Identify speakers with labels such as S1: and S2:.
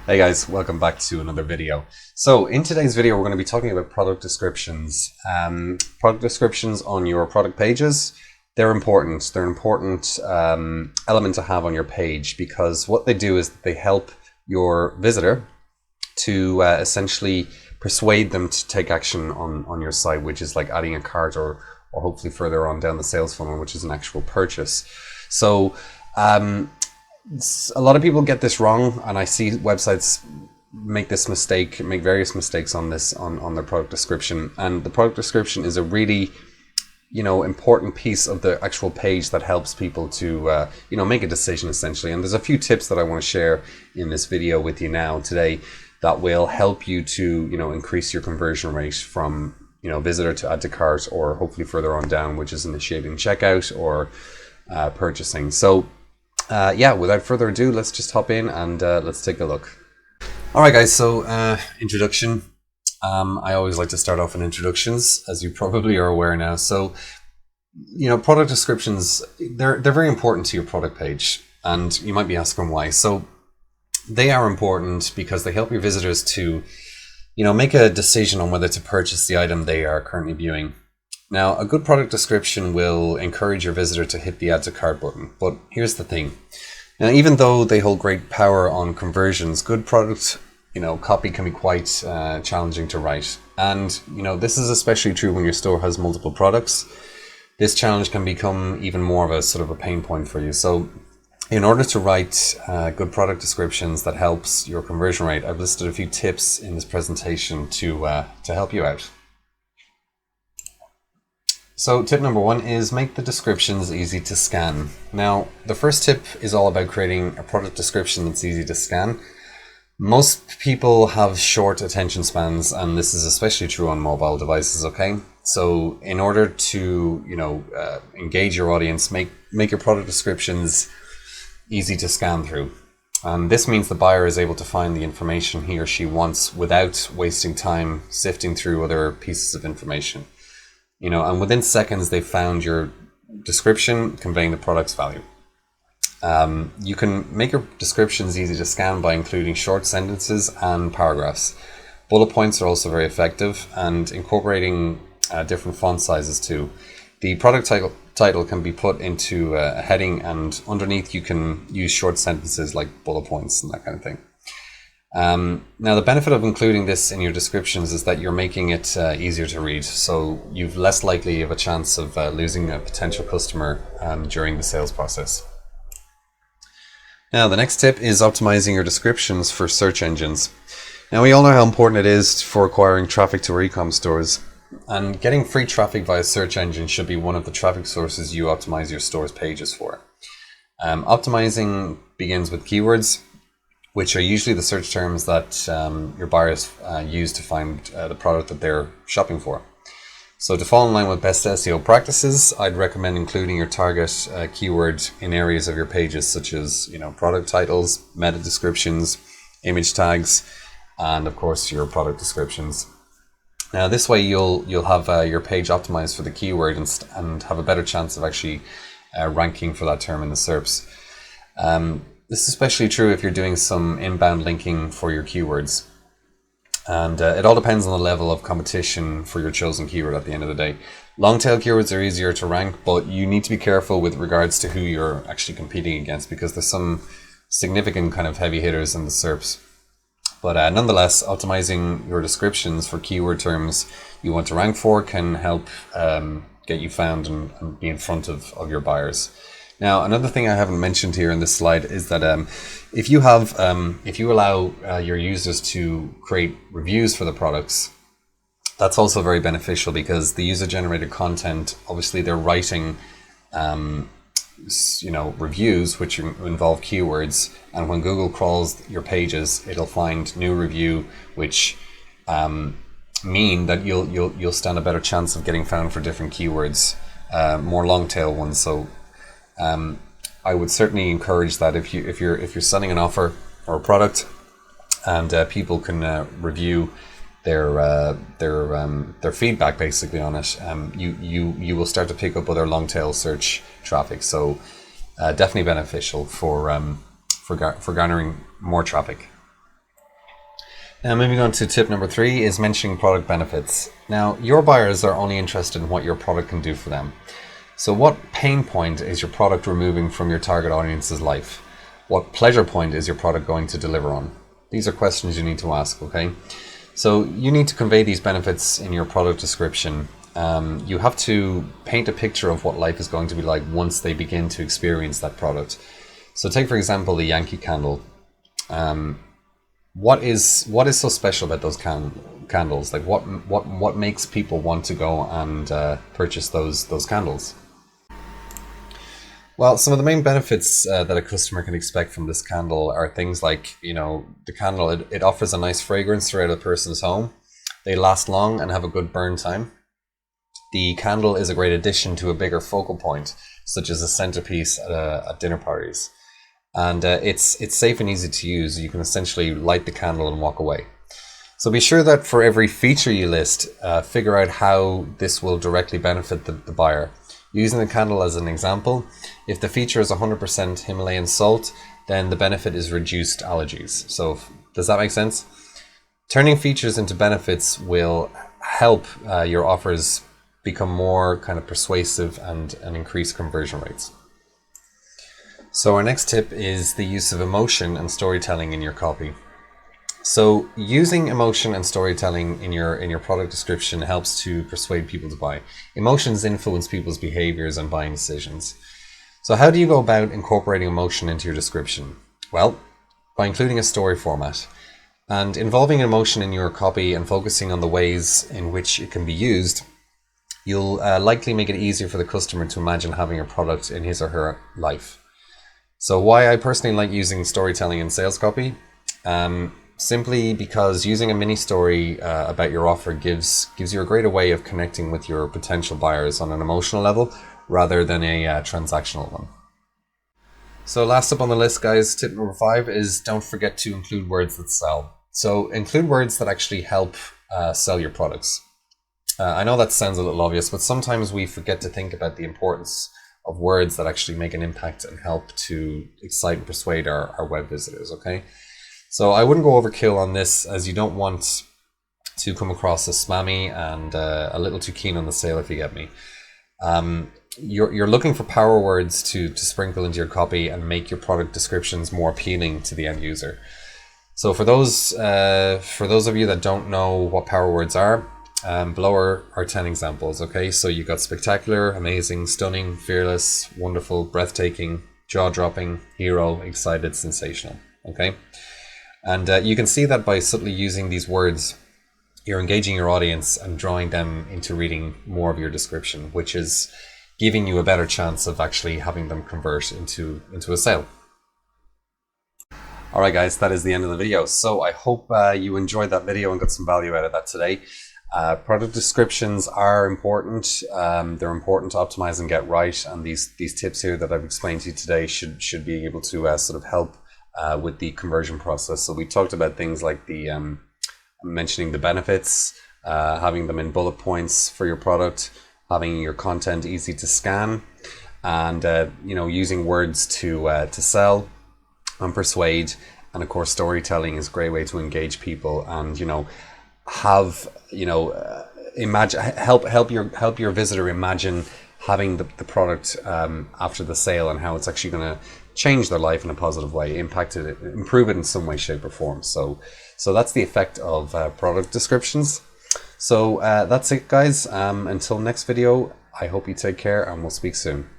S1: Hey guys, welcome back to another video. So in today's video, we're going to be talking about product descriptions. Product descriptions on your product pages, they're important. They're an important element to have on your page because what they do is they help your visitor to essentially persuade them to take action on your site, which is like adding a cart or hopefully further on down the sales funnel, which is an actual purchase. So a lot of people get this wrong, and I see websites make various mistakes on this on their product description. And the product description is a really important piece of the actual page that helps people to make a decision essentially. And there's a few tips that I want to share in this video with you now today that will help you to increase your conversion rate from visitor to add to cart, or hopefully further on down, which is initiating checkout or purchasing. So without further ado, let's just hop in and let's take a look. All right, guys. So introduction. I always like to start off in introductions, as you probably are aware now. So, product descriptions, they're very important to your product page, and you might be asking why. So they are important because they help your visitors to, make a decision on whether to purchase the item they are currently viewing. Now, a good product description will encourage your visitor to hit the add to cart button. But here's the thing. Now, even though they hold great power on conversions, good product copy can be quite challenging to write. And, this is especially true when your store has multiple products. This challenge can become even more of a sort of a pain point for you. So in order to write good product descriptions that helps your conversion rate, I've listed a few tips in this presentation to help you out. So tip number one is make the descriptions easy to scan. Now, the first tip is all about creating a product description that's easy to scan. Most people have short attention spans, and this is especially true on mobile devices, okay? So in order to, engage your audience, make your product descriptions easy to scan through. And this means the buyer is able to find the information he or she wants without wasting time sifting through other pieces of information. And within seconds, they've found your description conveying the product's value. You can make your descriptions easy to scan by including short sentences and paragraphs. Bullet points are also very effective, and incorporating different font sizes too. The product title can be put into a heading, and underneath you can use short sentences like bullet points and that kind of thing. Now, the benefit of including this in your descriptions is that you're making it easier to read, so you've less likely of a chance of losing a potential customer during the sales process. Now, the next tip is optimizing your descriptions for search engines. Now, we all know how important it is for acquiring traffic to our Ecom stores, and getting free traffic via search engines should be one of the traffic sources you optimize your store's pages for. Optimizing begins with keywords, which are usually the search terms that your buyers use to find the product that they're shopping for. So to fall in line with best SEO practices, I'd recommend including your target keyword in areas of your pages, such as product titles, meta descriptions, image tags, and of course your product descriptions. Now this way you'll have your page optimized for the keyword and have a better chance of actually ranking for that term in the SERPs. This is especially true if you're doing some inbound linking for your keywords. And it all depends on the level of competition for your chosen keyword at the end of the day. Long tail keywords are easier to rank, but you need to be careful with regards to who you're actually competing against, because there's some significant kind of heavy hitters in the SERPs. But nonetheless, optimizing your descriptions for keyword terms you want to rank for can help get you found and be in front of your buyers. Now, another thing I haven't mentioned here in this slide is that if you allow your users to create reviews for the products, that's also very beneficial, because the user-generated content, obviously they're writing reviews which involve keywords, and when Google crawls your pages, it'll find new review, which mean that you'll stand a better chance of getting found for different keywords, more long tail ones. So I would certainly encourage that if you're selling an offer or a product, and people can review their feedback basically on it, you will start to pick up other long tail search traffic. So definitely beneficial for garnering more traffic. Now moving on to tip number 3 is mentioning product benefits. Now your buyers are only interested in what your product can do for them. So what pain point is your product removing from your target audience's life? What pleasure point is your product going to deliver on? These are questions you need to ask, okay? So you need to convey these benefits in your product description. You have to paint a picture of what life is going to be like once they begin to experience that product. So take, for example, the Yankee candle. What is so special about those candles? Like what makes people want to go and purchase those candles? Well, some of the main benefits that a customer can expect from this candle are things like, the candle, it offers a nice fragrance throughout a person's home. They last long and have a good burn time. The candle is a great addition to a bigger focal point, such as a centerpiece at dinner parties. And it's safe and easy to use. You can essentially light the candle and walk away. So be sure that for every feature you list, figure out how this will directly benefit the buyer. Using the candle as an example, if the feature is 100% Himalayan salt, then the benefit is reduced allergies. So does that make sense? Turning features into benefits will help your offers become more kind of persuasive and increase conversion rates. So our next tip is the use of emotion and storytelling in your copy. So using emotion and storytelling in your product description helps to persuade people to buy. Emotions influence people's behaviors and buying decisions. So how do you go about incorporating emotion into your description? Well, by including a story format and involving emotion in your copy and focusing on the ways in which it can be used, you'll likely make it easier for the customer to imagine having your product in his or her life. So why I personally like using storytelling in sales copy? Simply because using a mini story about your offer gives you a greater way of connecting with your potential buyers on an emotional level rather than a transactional one. So last up on the list, guys, tip number 5 is don't forget to include words that sell. So include words that actually help sell your products. I know that sounds a little obvious, but sometimes we forget to think about the importance of words that actually make an impact and help to excite and persuade our web visitors, okay? So I wouldn't go overkill on this, as you don't want to come across as spammy and a little too keen on the sale, if you get me. You're looking for power words to sprinkle into your copy and make your product descriptions more appealing to the end user. So for those of you that don't know what power words are, below are 10 examples, okay? So you got spectacular, amazing, stunning, fearless, wonderful, breathtaking, jaw-dropping, hero, excited, sensational, okay? And you can see that by subtly using these words, you're engaging your audience and drawing them into reading more of your description, which is giving you a better chance of actually having them convert into a sale. All right, guys, that is the end of the video. So I hope you enjoyed that video and got some value out of that today. Product descriptions are important. They're important to optimize and get right. And these tips here that I've explained to you today should be able to sort of help with the conversion process. So we talked about things like the mentioning the benefits, having them in bullet points for your product, having your content easy to scan, and using words to sell and persuade. And of course, storytelling is a great way to engage people and help your visitor imagine having the product after the sale and how it's actually going to change their life in a positive way, improve it in some way, shape or form. So that's the effect of product descriptions. So that's it, guys. Until next video, I hope you take care and we'll speak soon.